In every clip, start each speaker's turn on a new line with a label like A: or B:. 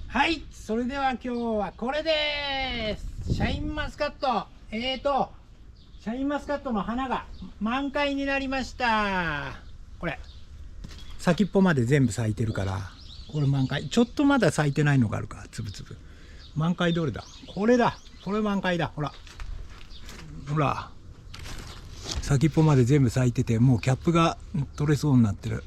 A: はい、それでは今日はこれです。シャインマスカット。シャインマスカットの花が満開になりました。これ、先っぽまで全部咲いてるから、これ満開。ちょっとまだ咲いてないのがあるか、つぶつぶ。満開どれだ？これだ。これ満開だ。ほら。ほら。先っぽまで全部咲いてて、もうキャップが取れそうになってる。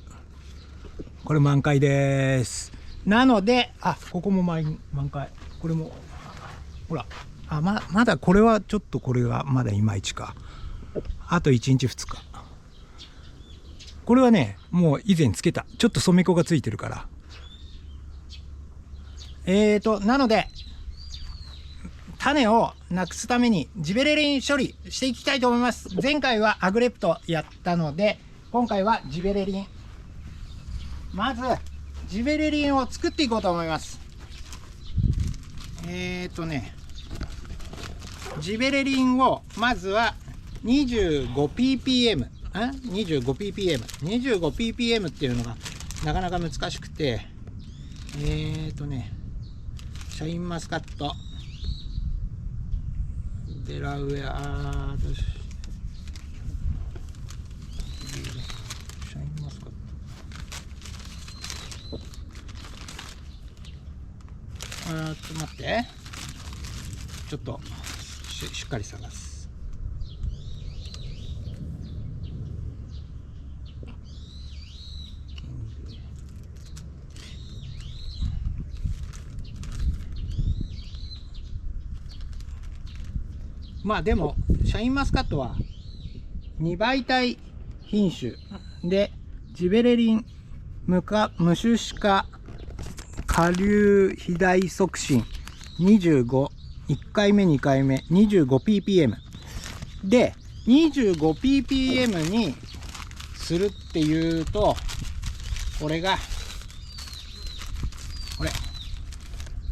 A: これ満開です。なので、ここも満開。これも、ほら。まだこれはちょっとこれがまだいまいちか。あと1日2日。これはね、もう以前つけた。ちょっと染め粉がついてるから。なので、種をなくすためにジベレリン処理していきたいと思います。前回はアグレプトやったので、今回はジベレリン。まず、ジベレリンを作っていこうと思います。ジベレリンをまずは 25ppm。25ppm っていうのがなかなか難しくて、シャインマスカット、デラウェア、シャインマスカット。待って。ちょっとしっかり探す。まあでもシャインマスカットは2倍体品種で、ジベレリン無種子化顆粒肥大促進25、1回目2回目 25ppm で 25ppm にするっていうと、これ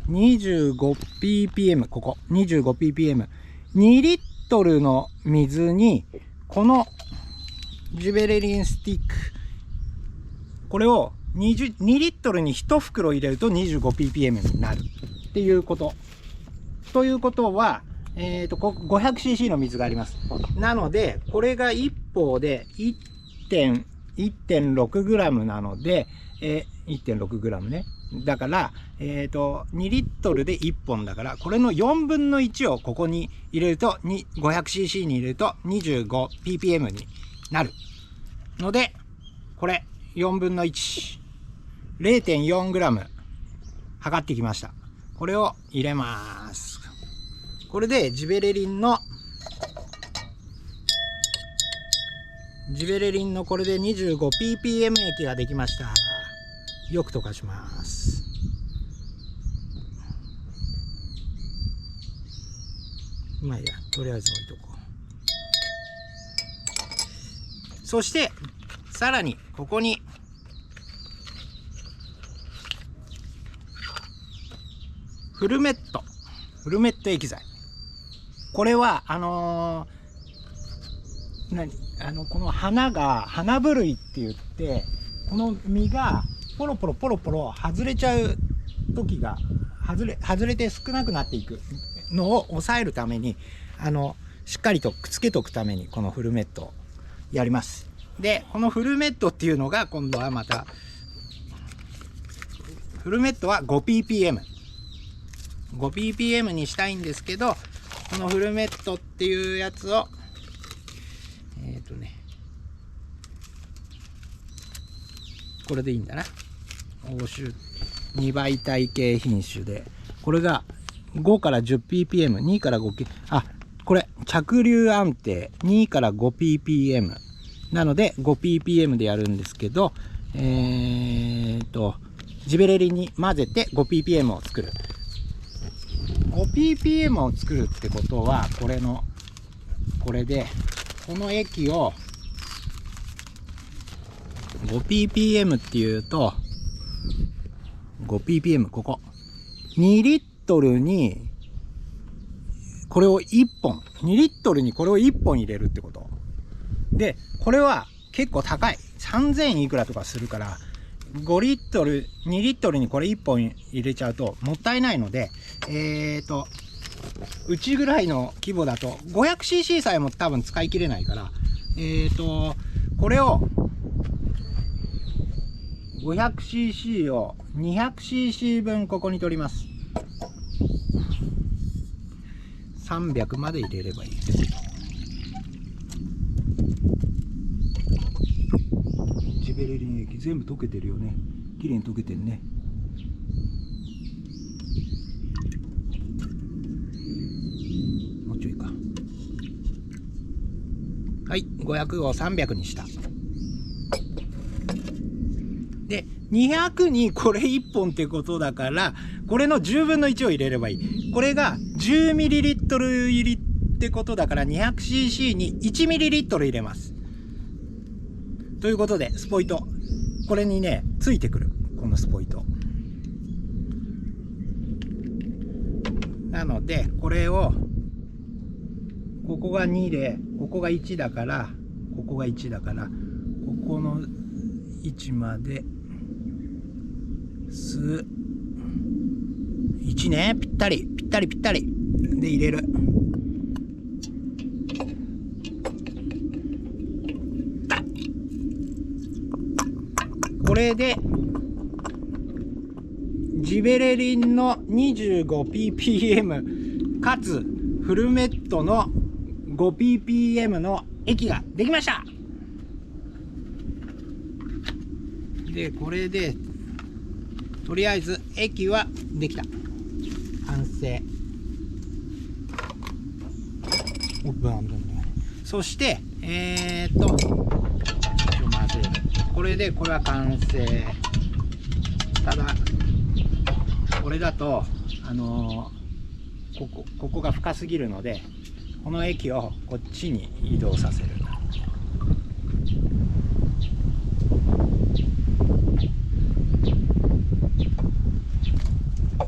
A: 25ppm、 ここ 25ppm、 2リットルの水にこのジベレリンスティック、これを2リットルに1袋入れると 25ppm になるっていうこと。ということは、500cc の水があります。なので、これが1方で 1.6g なので、1.6g ね。だから、2リットルで1本だから、これの4分の1をここに入れると、500cc に入れると 25ppm になる。ので、これ、4分の1。0.4g 測ってきました。これを入れます。これでジベレリンのこれで 25ppm 液ができました。よく溶かします。まあいいや、とりあえず置いとこう。そしてさらにここにフルメット液剤。これはこの花ぶるいって言って、この実がポロポロ外れちゃう時が外れて少なくなっていくのを抑えるために、しっかりとくっつけとくためにこのフルメットをやります。で、このフルメットっていうのが今度はまた、フルメットは 5ppm にしたいんですけど、このフルメットっていうやつをこれでいいんだな。欧州2倍体系品種で、これが5から 10ppm、 2から 5ppm、 これ着流安定2から 5ppm なので 5ppm でやるんですけど、ジベレリンに混ぜて 5ppm を作る。5ppm を作るってことは、これでこの液を 5ppm っていうと 5ppm、 ここ2リットルにこれを1本、2リットルにこれを1本入れるってことで、これは結構高い、3000いくらとかするから、5リットル2リットルにこれ1本入れちゃうともったいないので、うちぐらいの規模だと 500cc さえも多分使い切れないから、これを 500cc を 200cc 分ここに取ります。300まで入れればいい。ジベレリン液全部溶けてるよね。綺麗に溶けてるね。もうちょいか。はい、500を300にした。で200にこれ1本ってことだから、これの10分の1を入れればいい。これが 10ml 入りってことだから 200cc に 1ml 入れます。ということでスポイト、これにねついてくる、このスポイトなので、これをここが2でここが1だから、ここが1だから、ここの位置まで1ね、ぴったりぴったりぴったりで入れる。これでジベレリンの 25ppm かつフルメットの 5ppm の液ができました。でこれでとりあえず液はできた。完成。そして混ぜる。これでこれは完成。ただこれだとここが深すぎるので、この液をこっちに移動させる。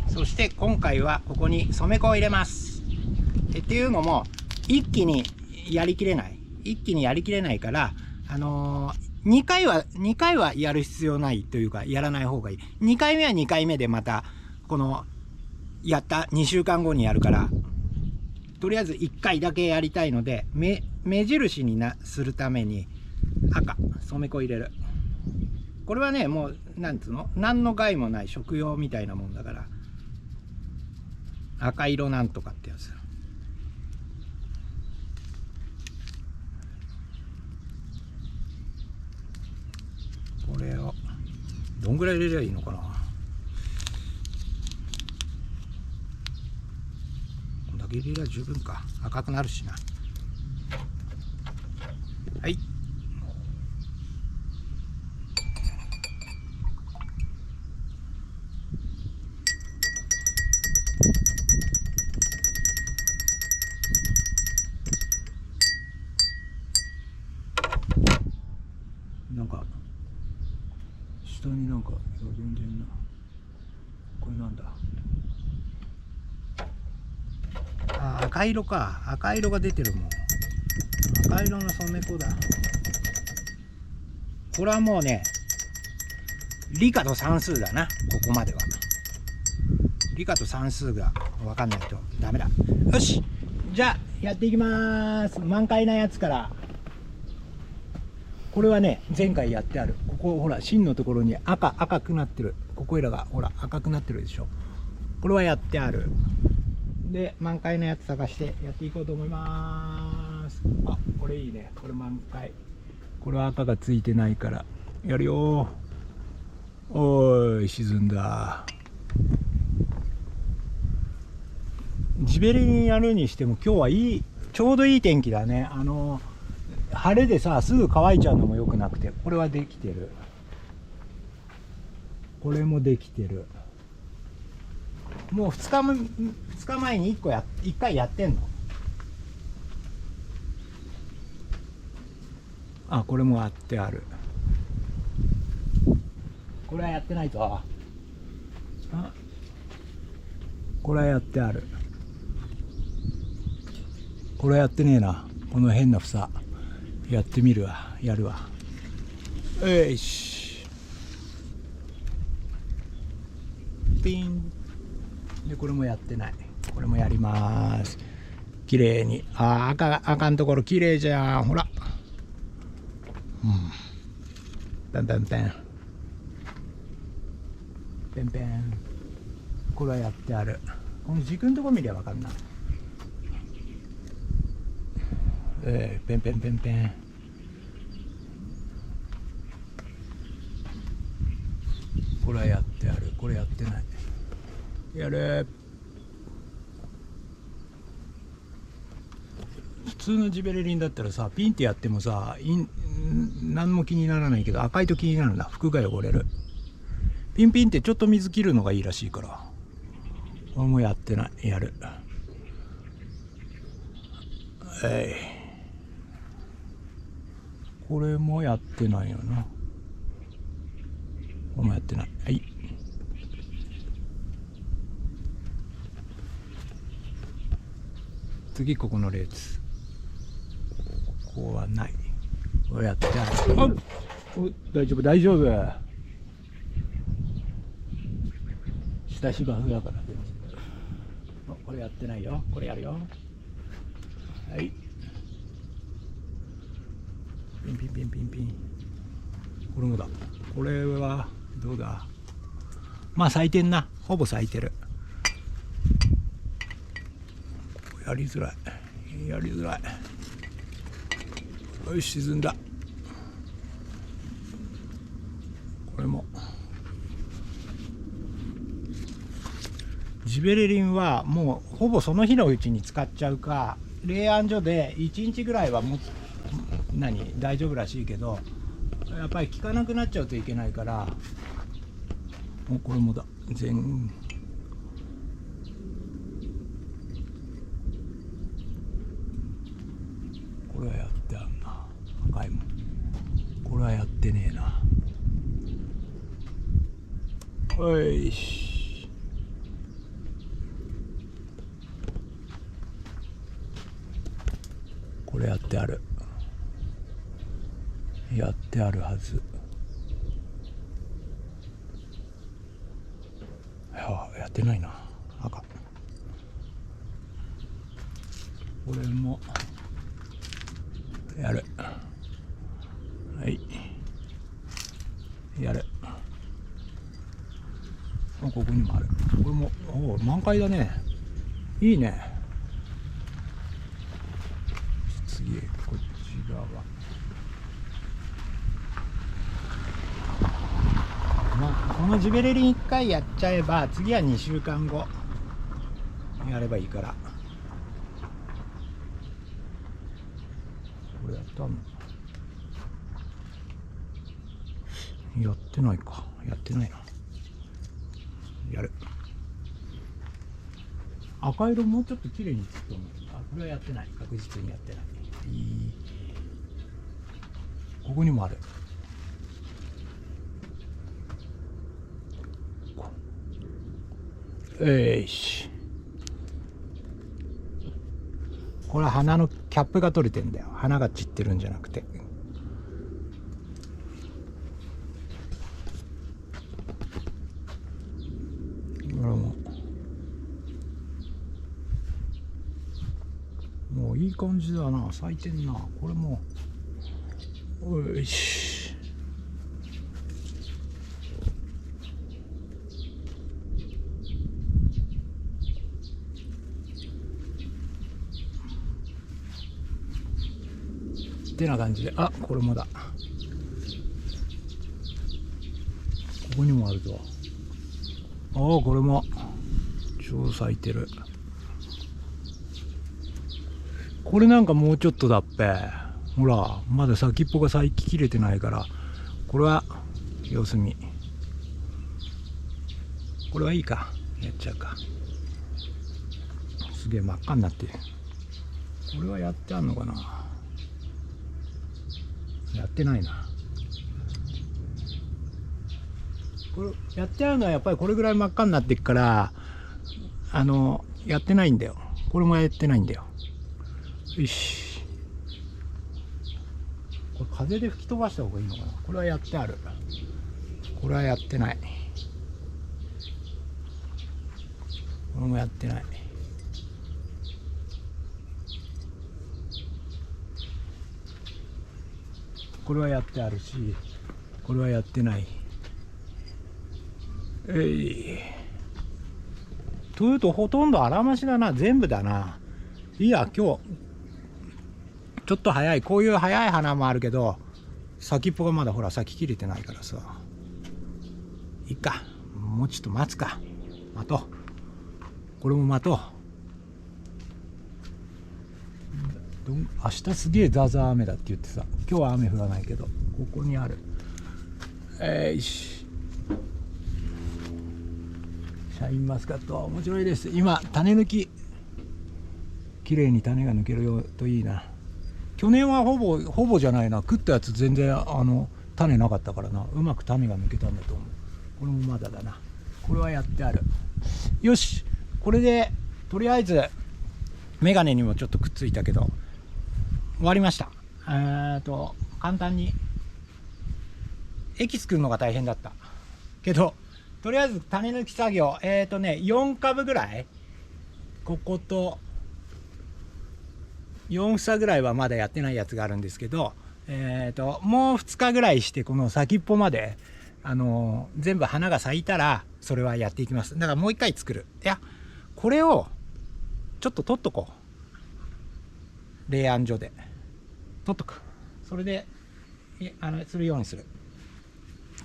A: そして今回はここに染め粉を入れます。っていうのも一気にやりきれないから2回はやる必要ないというか、やらない方がいい。2回目は2回目でまたこのやった2週間後にやるから、とりあえず1回だけやりたいので、目印にするために赤染め粉入れる。これはねもうなんつうの、何の害もない食用みたいなもんだから、赤色なんとかってやつ。これをどんぐらい入れればいいのかな。こんだけ入れれば十分か。赤くなるしな。はい。なんか下になんか全然な、これなんだ。赤色か。赤色が出てるもん。赤色の染め粉だ。これはもうね理科と算数だな。ここまでは理科と算数が分かんないとダメだ。よし、じゃあやっていきます。満開なやつから。これはね前回やってある。ここほら芯のところに赤くなってる。ここいらがほら赤くなってるでしょ。これはやってある。で満開のやつ探してやっていこうと思います。あ、これいいね。これ満開。これは赤がついてないからやるよ。おーい、沈んだ。ジベレリンやるにしても今日はいちょうどいい天気だね。晴れでさすぐ乾いちゃうのも良くなくて、これはできてる。これもできてる。もう2日前に1回やってんの。あ、これもあってある。これはやってないと。これはやってある。これはやってねえな。この変な房やってみるわ。やるわ。よし。ピンで、これもやってない。これもやります。綺麗に。あかんところ綺麗じゃん。ほら。ペンペンペン。ペンペン。これはやってある。この軸のとこ見りゃ分かんない。ペンペンペンペン。これはやってある。これやってない。やれ。普通のジベレリンだったらさ、ピンってやってもさ、何も気にならないけど、赤いと気になるんだ。服が汚れる。ピンピンってちょっと水切るのがいいらしいから。俺もやってない。やる。これもやってないよな。これもやってない。はい。次ここのレーツ。ここはない。これやってない。大丈夫大丈夫。下芝生だから。これやってないよ。これやるよ。はい。ピンピンピンピンピン。これもだ。これはどうだ。まあ咲いてんな。ほぼ咲いてる。やりづらい。やりづらい。よし、沈んだ。これも。ジベレリンはもうほぼその日のうちに使っちゃうか、冷暗所で1日ぐらいは大丈夫らしいけど、やっぱり効かなくなっちゃうといけないから、もうこれもだ。これはやってあるな。赤いもん。これはやってねえな。おいし。これやってある。やってあるはず。やってないな。赤。これもやる。はい。やる。ここにもある。これも満開だね。いいね。次こっち側。このジベレリン1回やっちゃえば、次は2週間後やればいいから。これやったの？やってないか。やってないな。やる。赤色もうちょっと綺麗につくと思う。これはやってない。確実にやってない。ここにもある。し。これは花のキャップが取れてんだよ。花が散ってるんじゃなくて。これもういい感じだな。咲いてんな。これもよし。ってな感じで、これもだ。ここにもあるぞ。これも超咲いてる。これなんかもうちょっとだっぺ。ほら、まだ先っぽが咲ききれてないから、これは様子見。これはいいか。やっちゃうか。すげえ真っ赤になってる。これはやってあんのかな。やってないな。これやってあるのはやっぱりこれぐらい真っ赤になってっから、やってないんだよ。これもやってないんだよ。よし。これ風で吹き飛ばした方がいいのかな。これはやってある。これはやってない。もやってない。これはやってあるし、これはやってない。というとほとんど荒増しだな、全部だな。いや、今日ちょっと早い、こういう早い花もあるけど、先っぽがまだほら咲き切れてないからさ、いいか、もうちょっと待つか。待とう、これも待とう。明日すげえザーザー雨だって言ってさ、今日は雨降らないけど、ここにある。シャインマスカット面白いです。今種抜き、綺麗に種が抜けるといいな。去年はほぼじゃないな、食ったやつ全然種なかったからな、うまく種が抜けたんだと思う。これもまだだな。これはやってある。よし、これでとりあえずメガネにもちょっとくっついたけど終わりました。簡単にエキス作るのが大変だったけど、とりあえず種抜き作業、4株ぐらい、ここと4房ぐらいはまだやってないやつがあるんですけど、もう2日ぐらいしてこの先っぽまで全部花が咲いたらそれはやっていきます。だからもう一回作る。いや、これをちょっと取っとこう、冷暗所で取っとく。それでするようにする。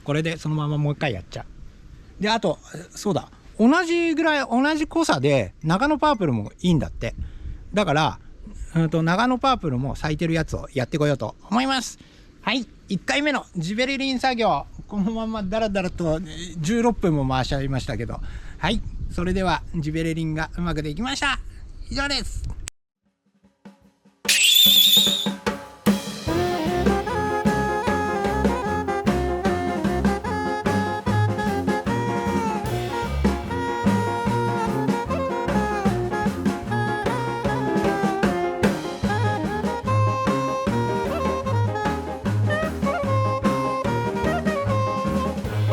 A: これでそのままもう一回やっちゃう。で、あとそうだ、同じ濃さで長野パープルもいいんだって。だから長野パープルも咲いてるやつをやってこようと思います。はい、1回目のジベレリン作業、このままダラダラと16分も回しちゃいましたけど、はい、それではジベレリンがうまくできました。以上です。